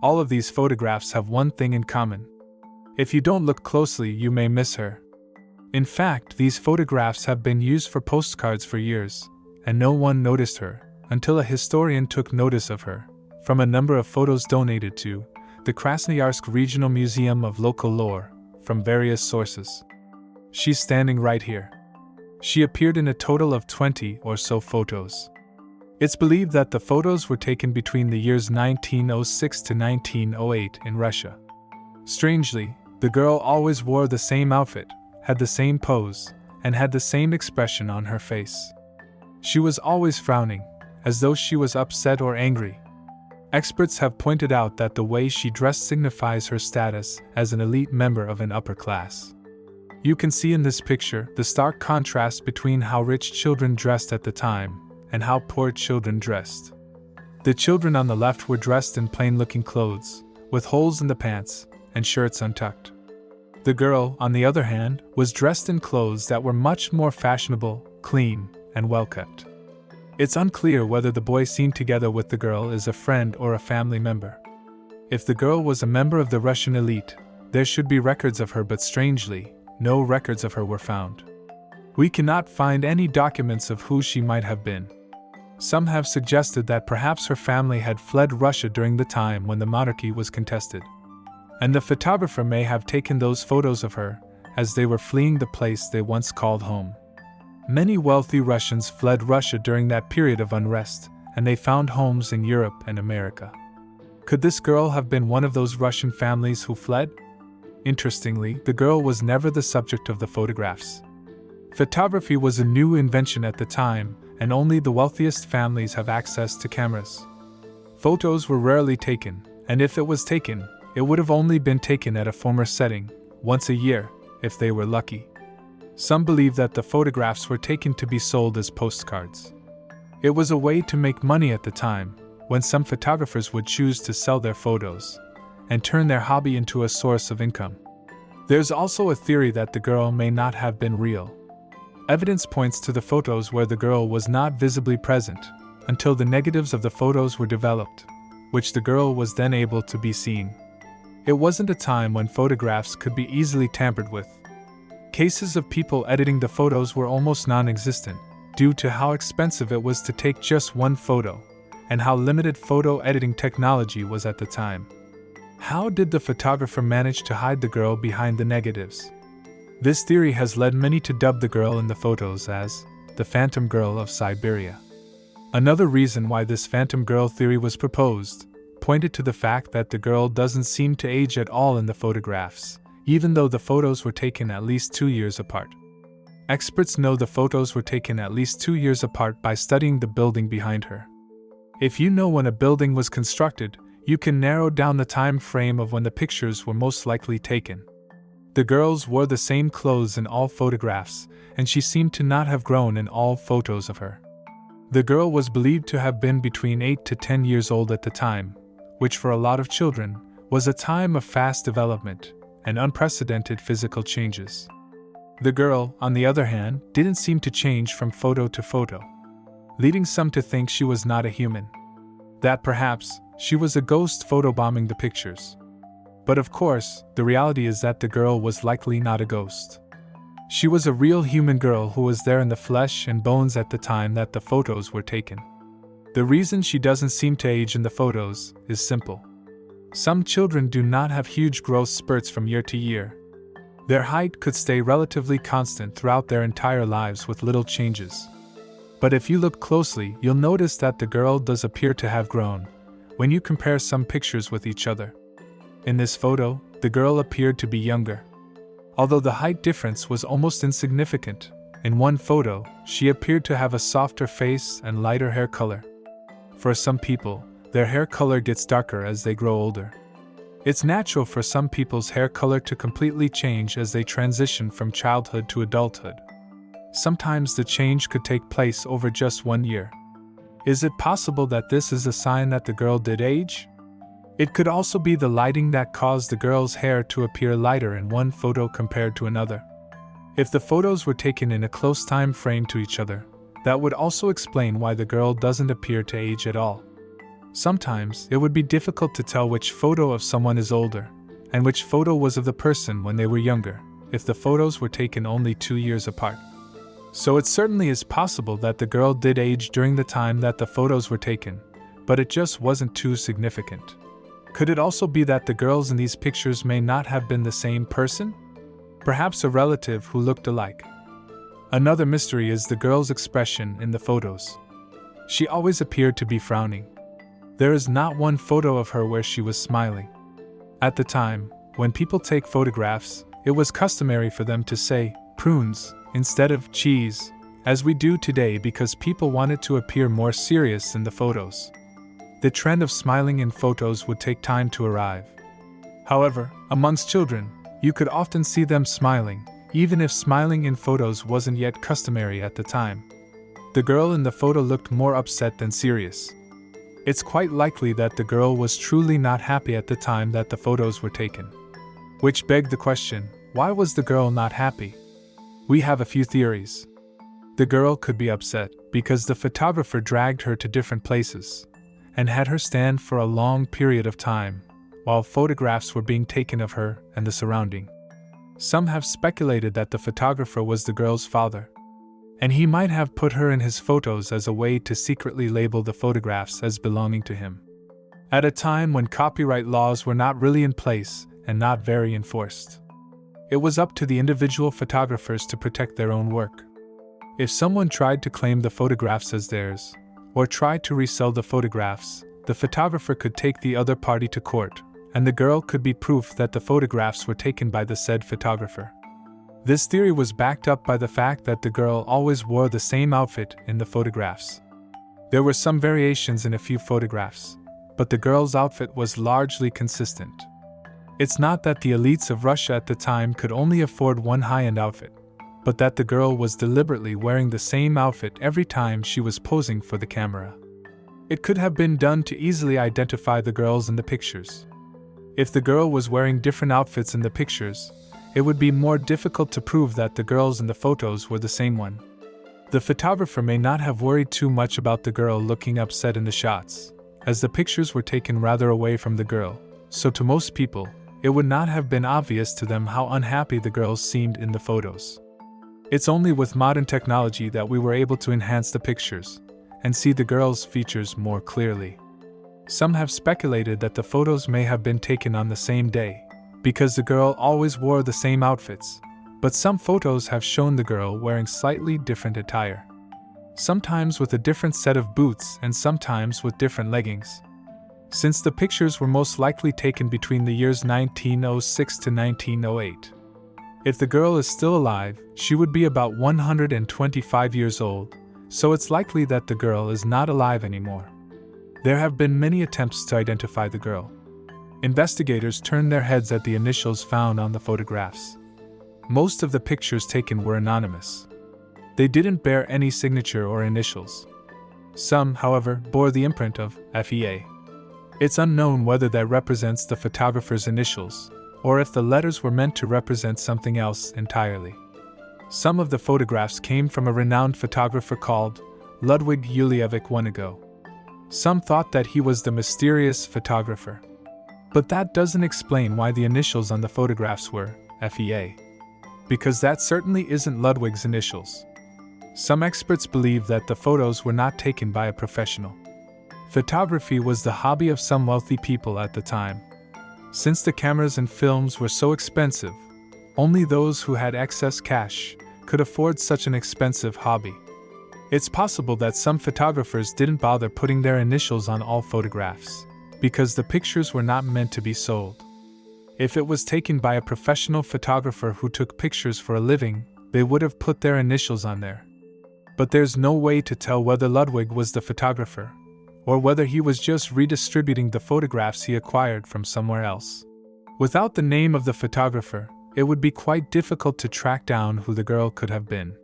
All of these photographs have one thing in common. If you don't look closely, you may miss her. In fact, these photographs have been used for postcards for years, and no one noticed her until a historian took notice of her from a number of photos donated to the Krasnoyarsk Regional Museum of Local Lore from various sources. She's standing right here. She appeared in a total of 20 or so photos. It's believed that the photos were taken between the years 1906 to 1908 in Russia. Strangely, the girl always wore the same outfit, had the same pose, and had the same expression on her face. She was always frowning, as though she was upset or angry. Experts have pointed out that the way she dressed signifies her status as an elite member of an upper class. You can see in this picture the stark contrast between how rich children dressed at the time and how poor children dressed. The children on the left were dressed in plain-looking clothes, with holes in the pants and shirts untucked. The girl, on the other hand, was dressed in clothes that were much more fashionable, clean, and well-kept. It's unclear whether the boy seen together with the girl is a friend or a family member. If the girl was a member of the Russian elite, there should be records of her, but strangely, no records of her were found. We cannot find any documents of who she might have been. Some have suggested that perhaps her family had fled Russia during the time when the monarchy was contested, and the photographer may have taken those photos of her as they were fleeing the place they once called home. Many wealthy Russians fled Russia during that period of unrest, and they found homes in Europe and America. Could this girl have been one of those Russian families who fled? Interestingly, the girl was never the subject of the photographs. Photography was a new invention at the time, and only the wealthiest families have access to cameras. Photos were rarely taken, and if it was taken, it would have only been taken at a former setting, once a year, if they were lucky. Some believe that the photographs were taken to be sold as postcards. It was a way to make money at the time, when some photographers would choose to sell their photos and turn their hobby into a source of income. There's also a theory that the girl may not have been real. Evidence points to the photos where the girl was not visibly present until the negatives of the photos were developed, which the girl was then able to be seen. It wasn't a time when photographs could be easily tampered with. Cases of people editing the photos were almost non-existent, due to how expensive it was to take just one photo, and how limited photo editing technology was at the time. How did the photographer manage to hide the girl behind the negatives? This theory has led many to dub the girl in the photos as the Phantom Girl of Siberia. Another reason why this Phantom Girl theory was proposed pointed to the fact that the girl doesn't seem to age at all in the photographs, even though the photos were taken at least 2 years apart. Experts know the photos were taken at least 2 years apart by studying the building behind her. If you know when a building was constructed, you can narrow down the time frame of when the pictures were most likely taken. The girls wore the same clothes in all photographs, and she seemed to not have grown in all photos of her. The girl was believed to have been between 8 to 10 years old at the time, which for a lot of children was a time of fast development and unprecedented physical changes. The girl, on the other hand, didn't seem to change from photo to photo, leading some to think she was not a human. That perhaps she was a ghost photobombing the pictures. But of course, the reality is that the girl was likely not a ghost. She was a real human girl who was there in the flesh and bones at the time that the photos were taken. The reason she doesn't seem to age in the photos is simple. Some children do not have huge growth spurts from year to year. Their height could stay relatively constant throughout their entire lives with little changes. But if you look closely, you'll notice that the girl does appear to have grown when you compare some pictures with each other. In this photo, the girl appeared to be younger. Although the height difference was almost insignificant, in one photo, she appeared to have a softer face and lighter hair color. For some people, their hair color gets darker as they grow older. It's natural for some people's hair color to completely change as they transition from childhood to adulthood. Sometimes the change could take place over just 1 year. Is it possible that this is a sign that the girl did age? It could also be the lighting that caused the girl's hair to appear lighter in one photo compared to another. If the photos were taken in a close time frame to each other, that would also explain why the girl doesn't appear to age at all. Sometimes, it would be difficult to tell which photo of someone is older, and which photo was of the person when they were younger, if the photos were taken only 2 years apart. So it certainly is possible that the girl did age during the time that the photos were taken, but it just wasn't too significant. Could it also be that the girls in these pictures may not have been the same person? Perhaps a relative who looked alike. Another mystery is the girl's expression in the photos. She always appeared to be frowning. There is not one photo of her where she was smiling. At the time, when people take photographs, it was customary for them to say prunes instead of cheese, as we do today because people wanted to appear more serious in the photos. The trend of smiling in photos would take time to arrive. However, amongst children, you could often see them smiling, even if smiling in photos wasn't yet customary at the time. The girl in the photo looked more upset than serious. It's quite likely that the girl was truly not happy at the time that the photos were taken. Which begged the question, why was the girl not happy? We have a few theories. The girl could be upset because the photographer dragged her to different places and had her stand for a long period of time while photographs were being taken of her and the surrounding. Some have speculated that the photographer was the girl's father, and he might have put her in his photos as a way to secretly label the photographs as belonging to him. At a time when copyright laws were not really in place and not very enforced, it was up to the individual photographers to protect their own work. If someone tried to claim the photographs as theirs, or tried to resell the photographs, the photographer could take the other party to court, and the girl could be proof that the photographs were taken by the said photographer. This theory was backed up by the fact that the girl always wore the same outfit in the photographs. There were some variations in a few photographs, but the girl's outfit was largely consistent. It's not that the elites of Russia at the time could only afford one high-end outfit, but that the girl was deliberately wearing the same outfit every time she was posing for the camera. It could have been done to easily identify the girls in the pictures. If the girl was wearing different outfits in the pictures, it would be more difficult to prove that the girls in the photos were the same one. The photographer may not have worried too much about the girl looking upset in the shots, as the pictures were taken rather away from the girl, so to most people, it would not have been obvious to them how unhappy the girls seemed in the photos. It's only with modern technology that we were able to enhance the pictures and see the girl's features more clearly. Some have speculated that the photos may have been taken on the same day, because the girl always wore the same outfits, but some photos have shown the girl wearing slightly different attire. Sometimes with a different set of boots and sometimes with different leggings. Since the pictures were most likely taken between the years 1906 to 1908. If the girl is still alive, she would be about 125 years old, so it's likely that the girl is not alive anymore. There have been many attempts to identify the girl. Investigators turned their heads at the initials found on the photographs. Most of the pictures taken were anonymous. They didn't bear any signature or initials. Some, however, bore the imprint of FEA. It's unknown whether that represents the photographer's initials, or if the letters were meant to represent something else entirely. Some of the photographs came from a renowned photographer called Ludwig Ulievich Wonigo. Some thought that he was the mysterious photographer. But that doesn't explain why the initials on the photographs were FEA. Because that certainly isn't Ludwig's initials. Some experts believe that the photos were not taken by a professional. Photography was the hobby of some wealthy people at the time. Since the cameras and films were so expensive, only those who had excess cash could afford such an expensive hobby. It's possible that some photographers didn't bother putting their initials on all photographs, because the pictures were not meant to be sold. If it was taken by a professional photographer who took pictures for a living, they would have put their initials on there. But there's no way to tell whether Ludwig was the photographer, or whether he was just redistributing the photographs he acquired from somewhere else. Without the name of the photographer, it would be quite difficult to track down who the girl could have been.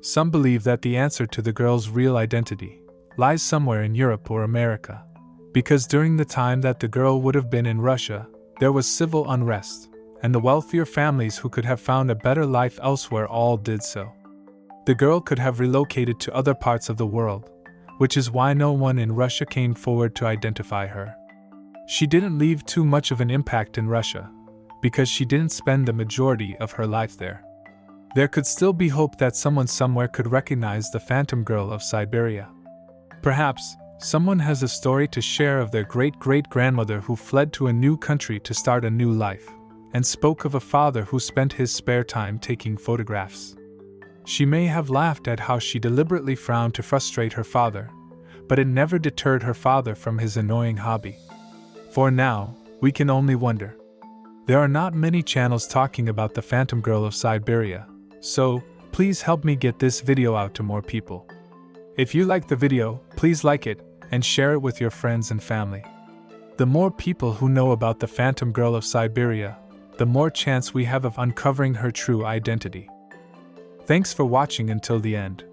Some believe that the answer to the girl's real identity lies somewhere in Europe or America, because during the time that the girl would have been in Russia, there was civil unrest, and the wealthier families who could have found a better life elsewhere all did so. The girl could have relocated to other parts of the world, which is why no one in Russia came forward to identify her. She didn't leave too much of an impact in Russia, because she didn't spend the majority of her life there. There could still be hope that someone somewhere could recognize the Phantom Girl of Siberia. Perhaps, someone has a story to share of their great-great-grandmother who fled to a new country to start a new life, and spoke of a father who spent his spare time taking photographs. She may have laughed at how she deliberately frowned to frustrate her father, but it never deterred her father from his annoying hobby. For now, we can only wonder. There are not many channels talking about the Phantom Girl of Siberia, so please help me get this video out to more people. If you like the video, please like it and share it with your friends and family. The more people who know about the Phantom Girl of Siberia, the more chance we have of uncovering her true identity. Thanks for watching until the end.